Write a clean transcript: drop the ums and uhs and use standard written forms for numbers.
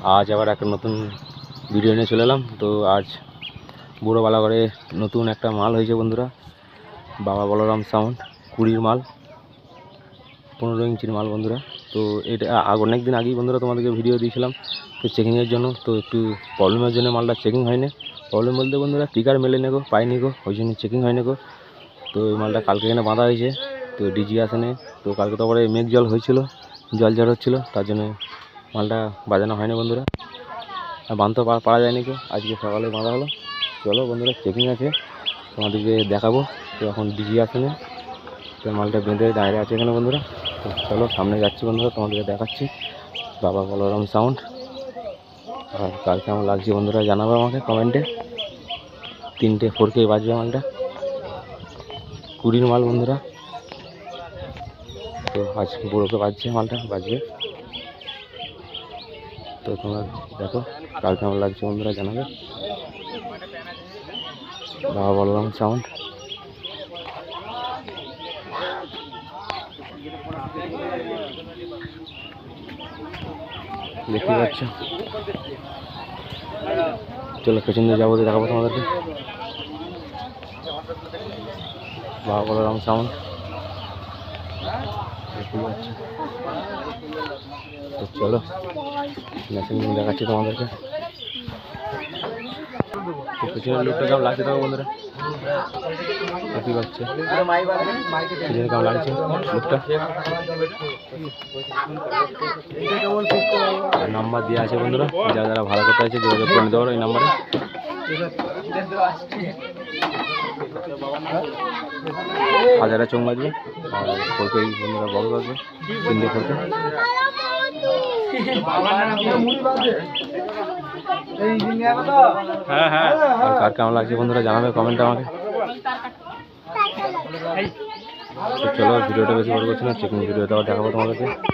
আজ আবার একটা নতুন ভিডিও নিয়ে চলে এলাম। তো আজ বুড়ো বালাগড়ে নতুন একটা মাল হয়েছে বন্ধুরা, বাবা বলরাম সাউন্ড 20 মাল, 15 ইঞ্চির মাল বন্ধুরা। তো এটা অনেক দিন আগেই বন্ধুরা তোমাদেরকে ভিডিও দিয়েছিলাম তো চেকিংয়ের জন্য। তো একটু প্রবলেমের জন্য মালটা চেকিং হয়নি। প্রবলেম বলতে বন্ধুরা স্পিকার মেলে নেগো, পাইনি গো, ওই জন্য চেকিং হয়নি গো। তো এই মালটা কালকে এখানে বাঁধা হয়েছে, তো ডিজি আসেনি। তো কালকে তো পরে মেঘ জল হয়েছিল, জল ঝড় হচ্ছিলো, তার জন্য মালটা বাজানো হয়নি বন্ধুরা, আর বাঁধতে পারা যায়নি তো আজকে সকালে বাঁধা হলো। চলো বন্ধুরা চেকিং আছে, তোমাদেরকে দেখাবো। তো এখন ডিজি আসেনি, তো মালটা বেঁধে দাঁড়িয়ে আছে এখানে বন্ধুরা। তো চলো সামনে যাচ্ছি বন্ধুরা, তোমাদেরকে দেখাচ্ছি বাবা বলরাম সাউন্ড। আর কাল কেমন লাগছে বন্ধুরা জানাবে আমাকে কমেন্টে। 3টে 4K বাজবে মালটা, 20 মাল বন্ধুরা। তো আজ বুড়োকে বাজছে, মালটা বাজবে। তো তোমরা দেখো কাল কেমন লাগছে বন্ধুরা জানাবে। বাবা বলরাম সাউন্ড, দেখতে পাচ্ছ। চলো পেছন দিয়ে যাবো, দেখাবো তোমাদেরকে বাবা বলরাম সাউন্ড, দেখতে পাচ্ছ। তো চলো মেশিন দেখাচ্ছি তোমাদেরকে। তো পেছনের লুকটা কেমন লাগছে দেখো বন্ধুরা, দেখতে পাচ্ছ পেছনে কেমন লাগছে লুকটা। নাম্বার দেওয়া আছে বন্ধুরা, যারা যারা ভাড়া করতে আছে যোগাযোগ করে নিতে পারো এই নাম্বারে। হাজারা চোখ বাজবে আর 4K বন্ধুরা বক্স বাজবে, 3টে 4K। আর কার কেমন লাগছে বন্ধুরা জানাবে কমেন্টে আমাকে। চলো ভিডিওটা বেশি বড় করছি না, চেকিং ভিডিওটা দেখাবো তোমাদেরকে।